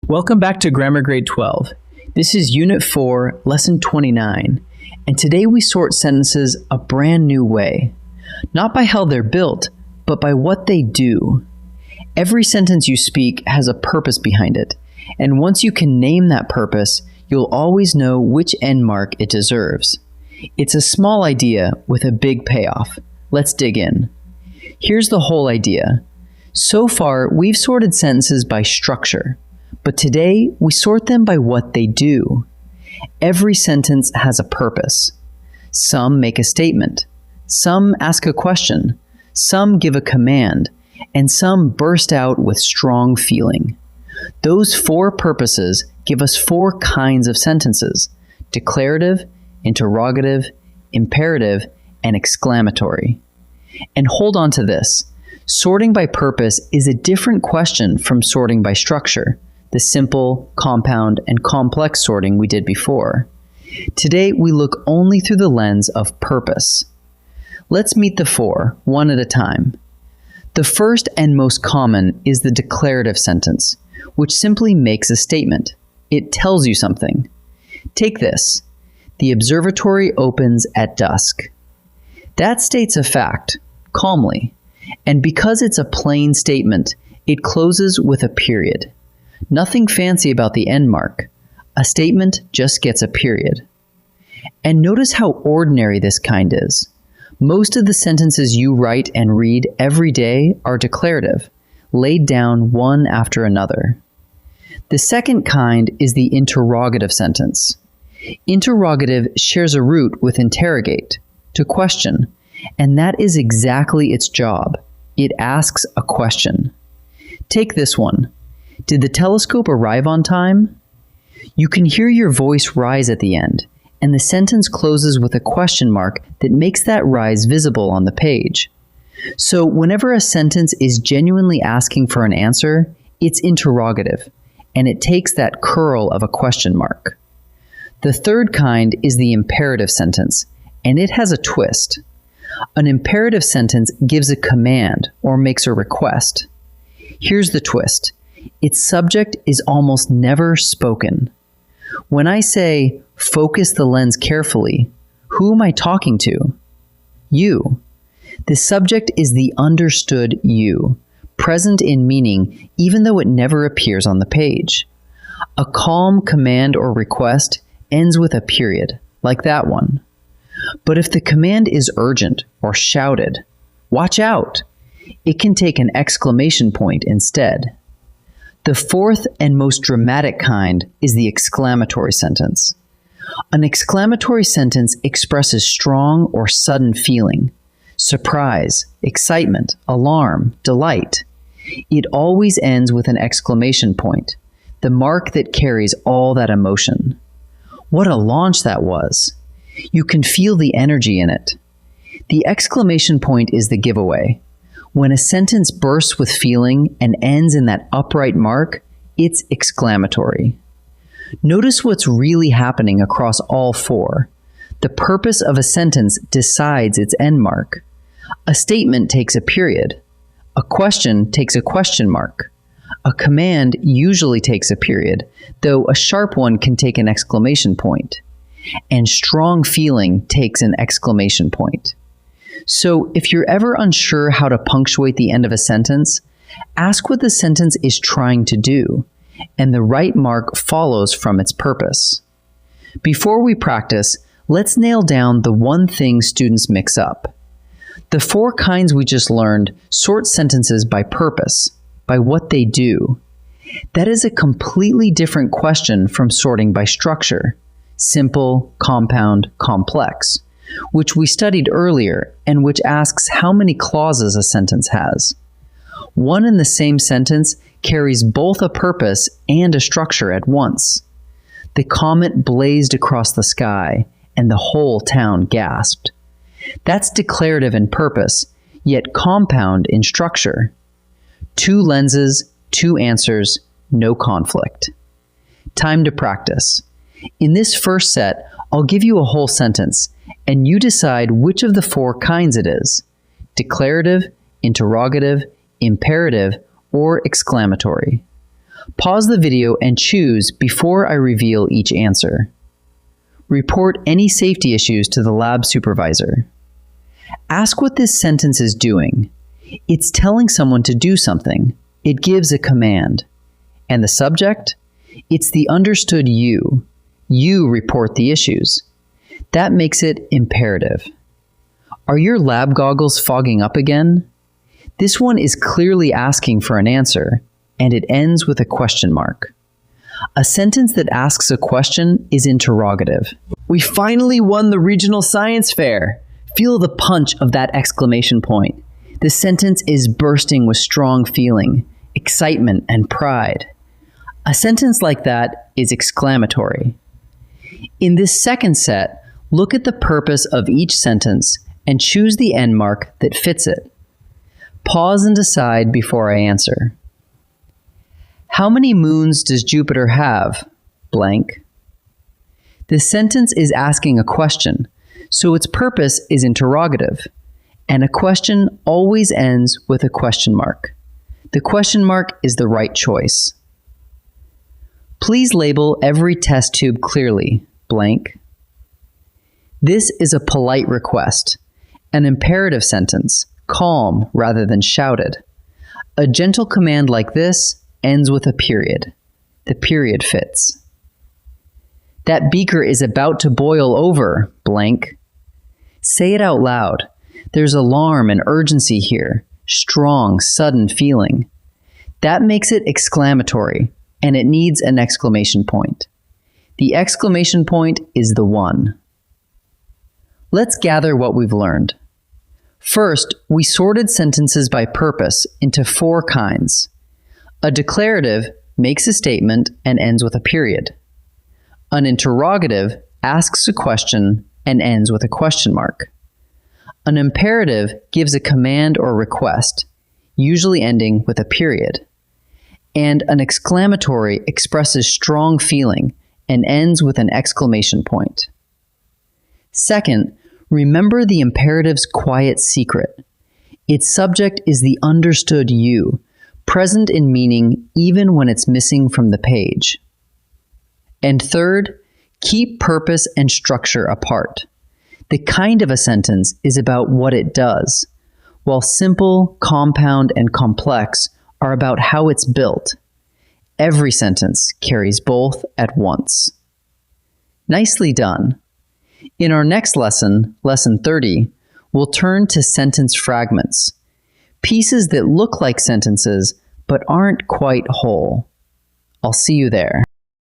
Welcome back to Grammar Grade 12. This is Unit 4, Lesson 29, and today we sort sentences a brand new way. Not by how they're built, but by what they do. Every sentence you speak has a purpose behind it, and once you can name that purpose, you'll always know which end mark it deserves. It's a small idea with a big payoff. Let's dig in. Here's the whole idea. So far, we've sorted sentences by structure. But today, we sort them by what they do. Every sentence has a purpose. Some make a statement. Some ask a question. Some give a command. And some burst out with strong feeling. Those four purposes give us four kinds of sentences: declarative, interrogative, imperative, and exclamatory. And hold on to this. Sorting by purpose is a different question from sorting by structure, the simple, compound, and complex sorting we did before. Today, we look only through the lens of purpose. Let's meet the four, one at a time. The first and most common is the declarative sentence, which simply makes a statement. It tells you something. Take this. The observatory opens at dusk. That states a fact, calmly, and because it's a plain statement, it closes with a period. Nothing fancy about the end mark. A statement just gets a period. And notice how ordinary this kind is. Most of the sentences you write and read every day are declarative, laid down one after another. The second kind is the interrogative sentence. Interrogative shares a root with interrogate, to question, and that is exactly its job. It asks a question. Take this one. Did the telescope arrive on time? You can hear your voice rise at the end, and the sentence closes with a question mark that makes that rise visible on the page. So whenever a sentence is genuinely asking for an answer, it's interrogative, and it takes that curl of a question mark. The third kind is the imperative sentence, and it has a twist. An imperative sentence gives a command or makes a request. Here's the twist. Its subject is almost never spoken. When I say, focus the lens carefully, who am I talking to? You. The subject is the understood you, present in meaning even though it never appears on the page. A calm command or request ends with a period, like that one. But if the command is urgent or shouted, watch out, it can take an exclamation point instead. The fourth and most dramatic kind is the exclamatory sentence. An exclamatory sentence expresses strong or sudden feeling, surprise, excitement, alarm, delight. It always ends with an exclamation point, the mark that carries all that emotion. What a launch that was! You can feel the energy in it. The exclamation point is the giveaway. When a sentence bursts with feeling and ends in that upright mark, it's exclamatory. Notice what's really happening across all four. The purpose of a sentence decides its end mark. A statement takes a period. A question takes a question mark. A command usually takes a period, though a sharp one can take an exclamation point. And strong feeling takes an exclamation point. So if you're ever unsure how to punctuate the end of a sentence, ask what the sentence is trying to do, and the right mark follows from its purpose. Before we practice, let's nail down the one thing students mix up. The four kinds we just learned sort sentences by purpose, by what they do. That is a completely different question from sorting by structure, simple, compound, complex, which we studied earlier and which asks how many clauses a sentence has. One and the same sentence carries both a purpose and a structure at once. The comet blazed across the sky, and the whole town gasped. That's declarative in purpose, yet compound in structure. Two lenses, two answers, no conflict. Time to practice. In this first set, I'll give you a whole sentence, and you decide which of the four kinds it is: declarative, interrogative, imperative, or exclamatory. Pause the video and choose before I reveal each answer. Report any safety issues to the lab supervisor. Ask what this sentence is doing. It's telling someone to do something. It gives a command. And the subject? It's the understood you. You report the issues. That makes it imperative. Are your lab goggles fogging up again? This one is clearly asking for an answer, and it ends with a question mark. A sentence that asks a question is interrogative. We finally won the regional science fair! Feel the punch of that exclamation point. The sentence is bursting with strong feeling, excitement, and pride. A sentence like that is exclamatory. In this second set, look at the purpose of each sentence and choose the end mark that fits it. Pause and decide before I answer. How many moons does Jupiter have? Blank. This sentence is asking a question, so its purpose is interrogative, and a question always ends with a question mark. The question mark is the right choice. Please label every test tube clearly, blank. This is a polite request, an imperative sentence, calm rather than shouted. A gentle command like this ends with a period. The period fits. That beaker is about to boil over, blank. Say it out loud. There's alarm and urgency here, strong, sudden feeling. That makes it exclamatory, and it needs an exclamation point. The exclamation point is the one. Let's gather what we've learned. First, we sorted sentences by purpose into 4 kinds. A declarative makes a statement and ends with a period. An interrogative asks a question and ends with a question mark. An imperative gives a command or request, usually ending with a period. And an exclamatory expresses strong feeling and ends with an exclamation point. Second, remember the imperative's quiet secret. Its subject is the understood you, present in meaning even when it's missing from the page. And third, keep purpose and structure apart. The kind of a sentence is about what it does, while simple, compound, and complex are about how it's built. Every sentence carries both at once. Nicely done. In our next lesson, Lesson 30, we'll turn to sentence fragments, pieces that look like sentences but aren't quite whole. I'll see you there.